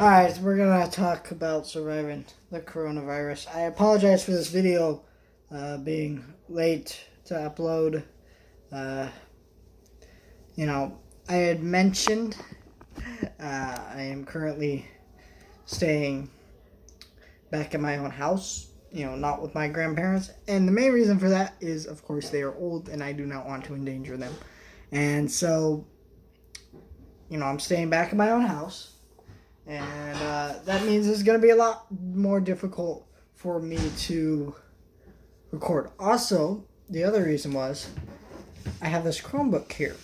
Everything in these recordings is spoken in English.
Alright, so we're gonna talk about surviving the coronavirus. I apologize for this video being late to upload. Uh, I had mentioned I am currently staying back in my own house, not with my grandparents. And the main reason for that is, of course, they are old and I do not want to endanger them. And so, I'm staying back in my own house. And that means it's going to be a lot more difficult for me to record. Also, the other reason was I have this Chromebook here.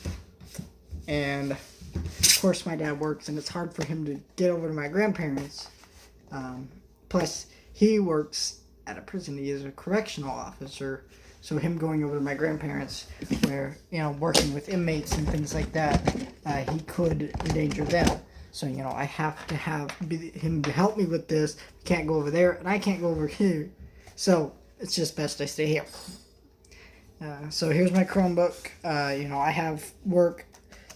And, of course, my dad works, and it's hard for him to get over to my grandparents. Plus, he works at a prison. He is a correctional officer. So him going over to my grandparents, where, working with inmates and things like that, he could endanger them. So, I have to have him to help me with this. I can't go over there, and I can't go over here. So, it's just best I stay here. So, here's my Chromebook. I have work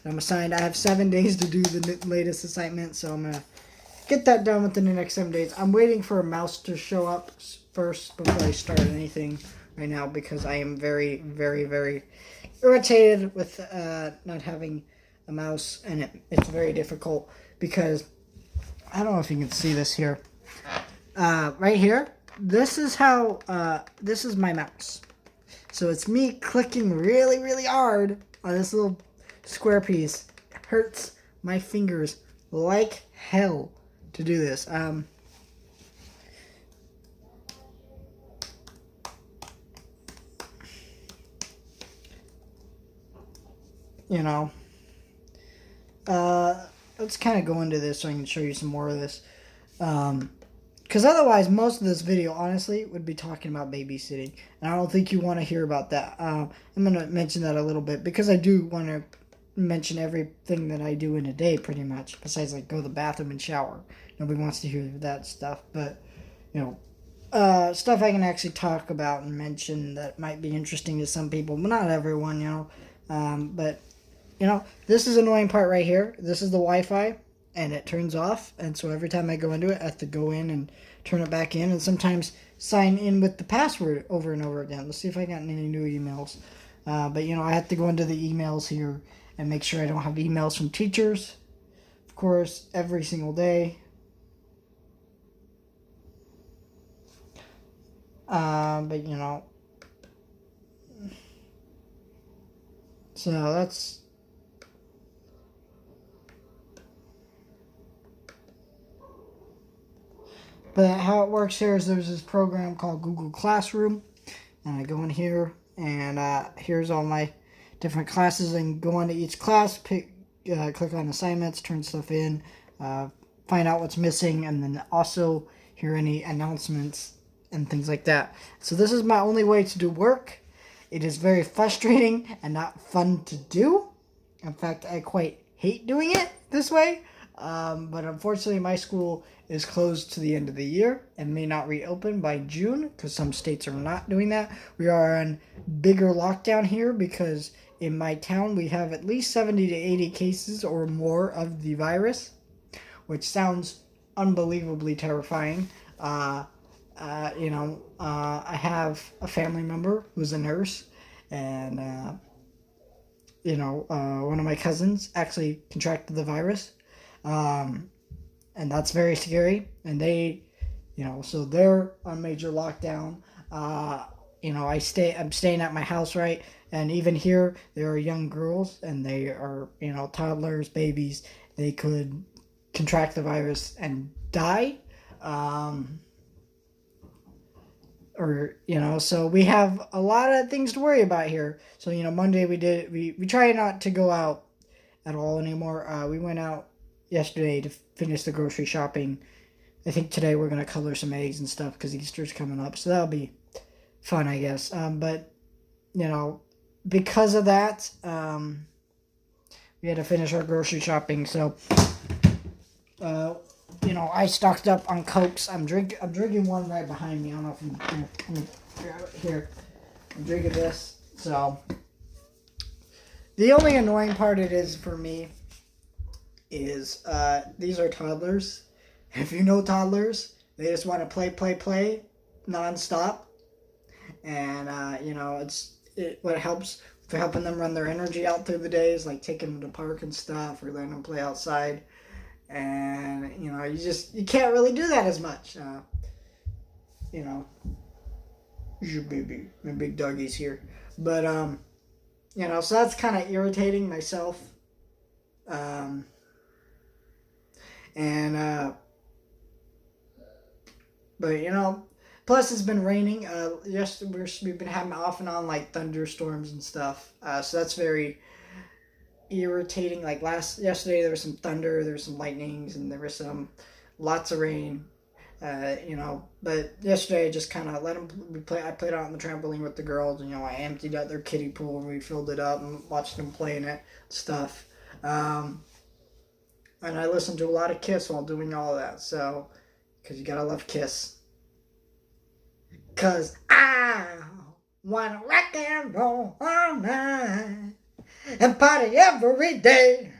I'm assigned. I have 7 days to do the latest assignment, so I'm going to get that done within the next 7 days. I'm waiting for a mouse to show up first before I start anything right now, because I am very, very, very irritated with not having a mouse, and it's very difficult because I don't know if you can see this here. Right here, this is how this is my mouse. So it's me clicking really, really hard on this little square piece. It hurts my fingers like hell to do this. Let's kind of go into this so I can show you some more of this. Because otherwise, most of this video, honestly, would be talking about babysitting. And I don't think you want to hear about that. I'm going to mention that a little bit, because I do want to mention everything that I do in a day, pretty much. Besides, like, go to the bathroom and shower. Nobody wants to hear that stuff. But, stuff I can actually talk about and mention that might be interesting to some people. But not everyone, But... this is the annoying part right here. This is the Wi-Fi, and it turns off. And so every time I go into it, I have to go in and turn it back in, and sometimes sign in with the password over and over again. Let's see if I got any new emails. But, I have to go into the emails here and make sure I don't have emails from teachers, of course, every single day. But, so that's... But how it works here is there's this program called Google Classroom, and I go in here, and here's all my different classes, and go into each class, click on assignments, turn stuff in, find out what's missing, and then also hear any announcements and things like that. So this is my only way to do work. It is very frustrating and not fun to do. In fact, I quite hate doing it this way. But unfortunately, my school is closed to the end of the year and may not reopen by June, because some states are not doing that. We are on bigger lockdown here because in my town we have at least 70 to 80 cases or more of the virus, which sounds unbelievably terrifying. I have a family member who's a nurse, and one of my cousins actually contracted the virus. And that's very scary. And they, so they're on major lockdown. I'm staying at my house, right? And even here, there are young girls, and they are, toddlers, babies. They could contract the virus and die. So we have a lot of things to worry about here. So, Monday we try not to go out at all anymore. We went out yesterday to finish the grocery shopping. I think today we're going to color some eggs and stuff because Easter's coming up. So that'll be fun, I guess. But, because of that, we had to finish our grocery shopping. So, I stocked up on Cokes. I'm drinking one right behind me. I don't know if you can here. I'm drinking this. So, the only annoying part it is for me is these are toddlers, if you know toddlers, they just want to play nonstop. And, what helps for helping them run their energy out through the days, like taking them to the park and stuff, or letting them play outside. And, you can't really do that as much. Your baby, my big doggy's here. But, so that's kind of irritating myself. But, plus it's been raining. We've been having off and on like thunderstorms and stuff. So that's very irritating. Like yesterday there was some thunder, there was some lightnings, and there was lots of rain. But yesterday I just kind of let them play. I played out on the trampoline with the girls. And, I emptied out their kiddie pool and we filled it up and watched them play in it, stuff. And I listened to a lot of Kiss while doing all of that. So, because you gotta love Kiss. Because I want to rock and roll all night and party every day.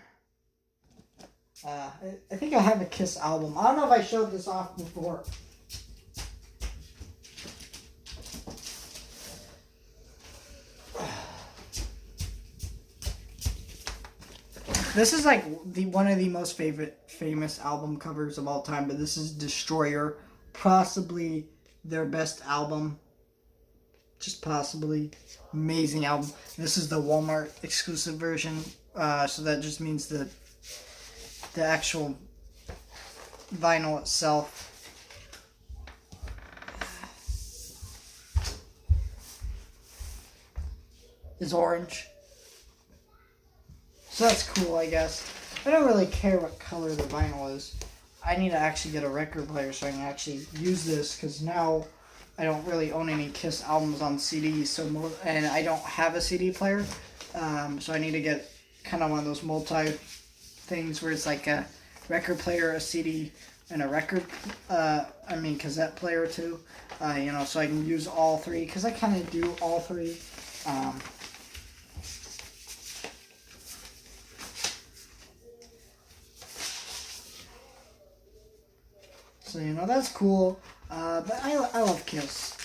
I think I have a Kiss album. I don't know if I showed this off before. This is like one of the most famous album covers of all time, but this is Destroyer, possibly their best album. Just possibly. Amazing album. This is the Walmart exclusive version, so that just means that the actual vinyl itself is orange. So that's cool, I guess. I don't really care what color the vinyl is. I need to actually get a record player so I can actually use this, because now I don't really own any Kiss albums on CDs, and I don't have a CD player. So I need to get kind of one of those things where it's like a record player, a CD, and a cassette player too. So I can use all three, because I kind of do all three. So, that's cool. But I love Kiss.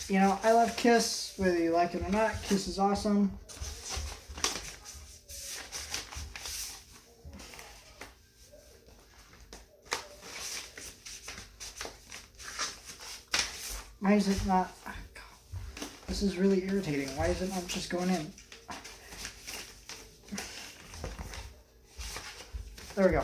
I love Kiss, whether you like it or not. Kiss is awesome. Why is it not... Oh, God. This is really irritating. Why is it not just going in? There we go.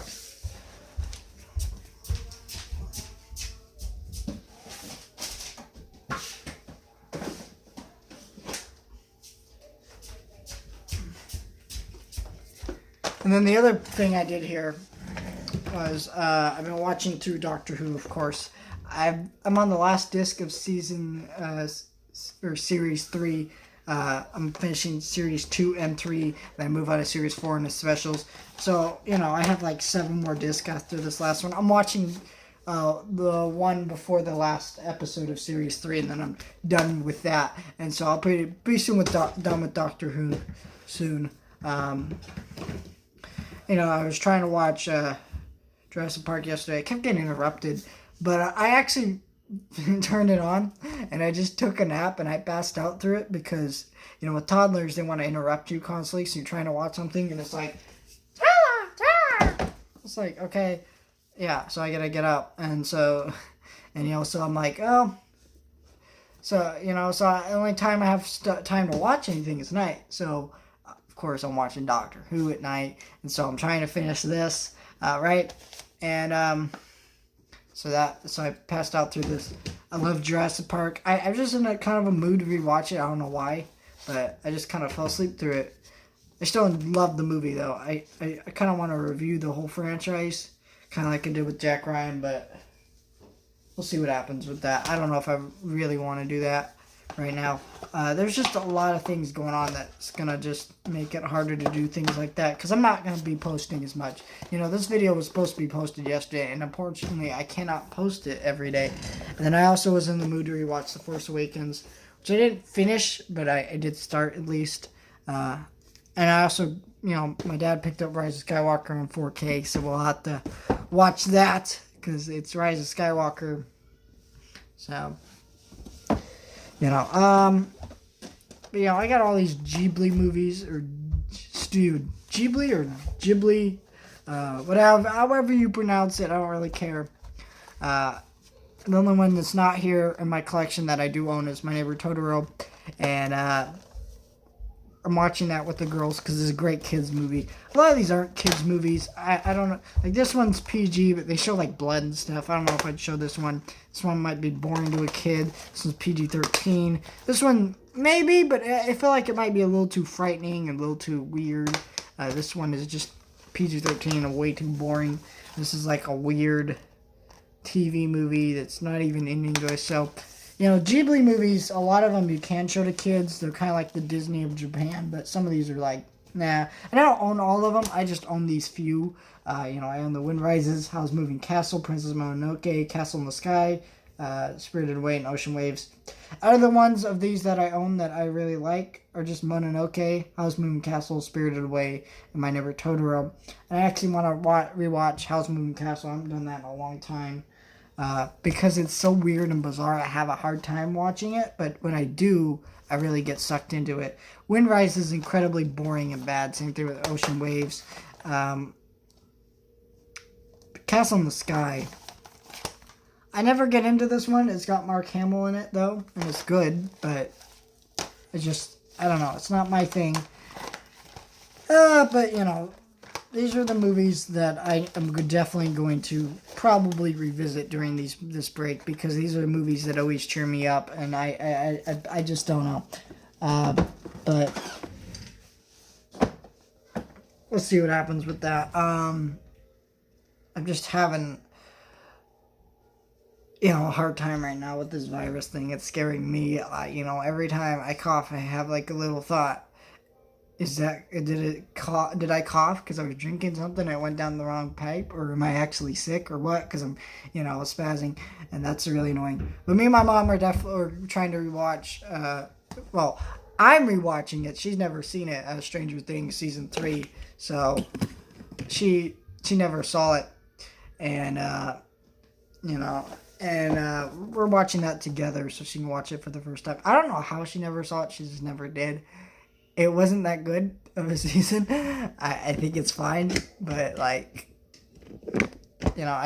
And then the other thing I did here was I've been watching through Doctor Who, of course. I'm on the last disc of series 3. I'm finishing series 2 and 3. Then I move on to series 4 and the specials. So, I have like 7 more discs after this last one. I'm watching the one before the last episode of series 3, and then I'm done with that. And so I'll pretty soon done with Doctor Who soon. I was trying to watch Jurassic Park yesterday. I kept getting interrupted, but I actually turned it on, and I just took a nap, and I passed out through it because, with toddlers, they want to interrupt you constantly, so you're trying to watch something, and it's like, it's like, okay, yeah, so I gotta get up, and so I'm like, oh, so, so the only time I have time to watch anything is night, so... Of course, I'm watching Doctor Who at night, and so I'm trying to finish this, right? And so I passed out through this. I love Jurassic Park. I was just in a kind of a mood to rewatch it. I don't know why, but I just kind of fell asleep through it. I still love the movie though. I kind of want to review the whole franchise, kind of like I did with Jack Ryan, but we'll see what happens with that. I don't know if I really want to do that right now. There's just a lot of things going on that's gonna just make it harder to do things like that, because I'm not gonna be posting as much. This video was supposed to be posted yesterday, and unfortunately I cannot post it every day. And then I also was in the mood to rewatch The Force Awakens, which I didn't finish, but I did start at least. And I also, my dad picked up Rise of Skywalker on 4K, so we'll have to watch that, because it's Rise of Skywalker. So, I got all these Ghibli movies, or Ghibli or Ghibli, whatever, however you pronounce it, I don't really care. The only one that's not here in my collection that I do own is My Neighbor Totoro, and I'm watching that with the girls because it's a great kids movie. A lot of these aren't kids movies. I don't know. Like, this one's PG, but they show like blood and stuff. I don't know if I'd show this one. This one might be boring to a kid. This one's PG-13. This one maybe, but I feel like it might be a little too frightening and a little too weird. This one is just PG-13 and way too boring. This is like a weird TV movie that's not even in English. So, Ghibli movies, a lot of them you can show to kids. They're kind of like the Disney of Japan, but some of these are like, nah. And I don't own all of them. I just own these few. I own The Wind Rises, Howl's Moving Castle, Princess Mononoke, Castle in the Sky, Spirited Away, and Ocean Waves. Out of the ones of these that I own that I really like are just Mononoke, Howl's Moving Castle, Spirited Away, and My Neighbor Totoro. And I actually want to rewatch Howl's Moving Castle. I haven't done that in a long time. Because it's so weird and bizarre, I have a hard time watching it, but when I do, I really get sucked into it. Wind Rise is incredibly boring and bad, same thing with Ocean Waves. Castle in the Sky. I never get into this one. It's got Mark Hamill in it, though, and it's good, but it's just, I don't know, it's not my thing. But, these are the movies that I am definitely going to probably revisit during this break, because these are the movies that always cheer me up, and I just don't know. But we'll see what happens with that. I'm just having a hard time right now with this virus thing. It's scaring me. Every time I cough, I have like a little thought. Did I cough because I was drinking something and it went down the wrong pipe? Or am I actually sick or what? Because I'm, spazzing. And that's really annoying. But me and my mom are definitely trying to rewatch. I'm rewatching it. She's never seen it. Stranger Things Season 3. So she never saw it. And, we're watching that together so she can watch it for the first time. I don't know how she never saw it. She just never did. It wasn't that good of a season. I think it's fine, but I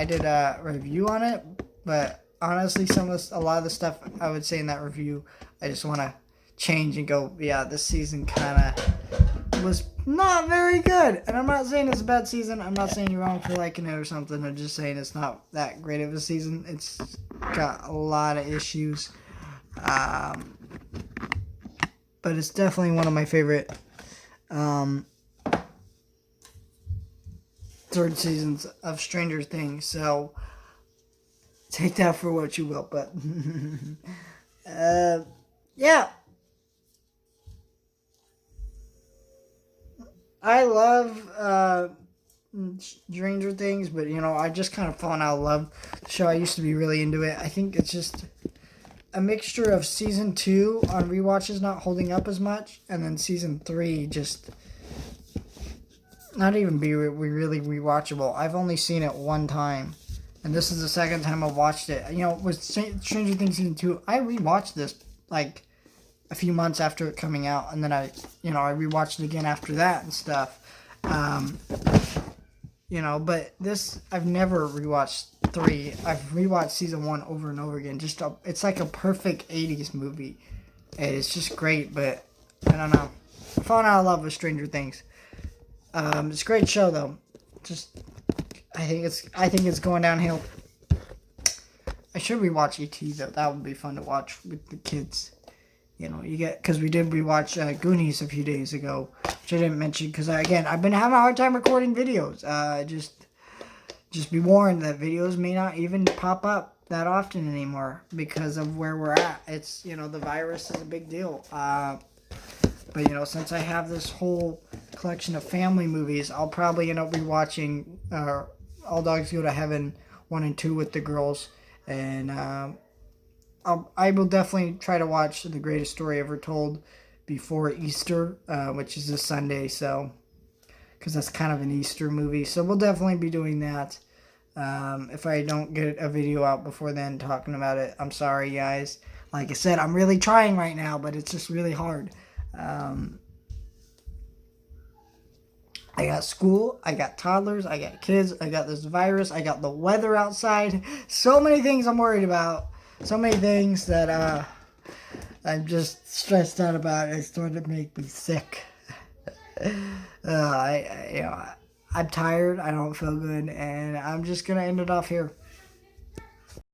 did a review on it, but honestly, a lot of the stuff I would say in that review, I just want to change and go, yeah, this season kind of was not very good. And I'm not saying it's a bad season. I'm not saying you're wrong for liking it or something. I'm just saying it's not that great of a season. It's got a lot of issues. But it's definitely one of my favorite third seasons of Stranger Things. So take that for what you will. But yeah, I love Stranger Things, but I just kind of fallen out of love with the show. I used to be really into it. I think it's just a mixture of season 2 on rewatches not holding up as much, and then season 3 just not even be really rewatchable. I've only seen it one time, and this is the second time I've watched it. With Stranger Things season 2, I rewatched this like a few months after it coming out, and then I rewatched it again after that and stuff. But this, I've never rewatched 3. I've rewatched season 1 over and over again. It's like a perfect 80s movie. And it's just great, but I don't know. I'm falling out of love with Stranger Things. It's a great show though. I think it's going downhill. I should rewatch E.T. though. That would be fun to watch with the kids. Because we did rewatch Goonies a few days ago, which I didn't mention because I've been having a hard time recording videos. Just be warned that videos may not even pop up that often anymore because of where we're at. It's, the virus is a big deal. But, since I have this whole collection of family movies, I'll probably end up rewatching All Dogs Go to Heaven 1 and 2 with the girls. And I will definitely try to watch The Greatest Story Ever Told before Easter, which is this Sunday, so because that's kind of an Easter movie. So we'll definitely be doing that. If I don't get a video out before then talking about it, I'm sorry, guys. Like I said, I'm really trying right now, but it's just really hard. I got school, I got toddlers, I got kids, I got this virus, I got the weather outside. So many things I'm worried about. So many things that I'm just stressed out about. It's starting to make me sick. I'm tired, I don't feel good, and I'm just going to end it off here.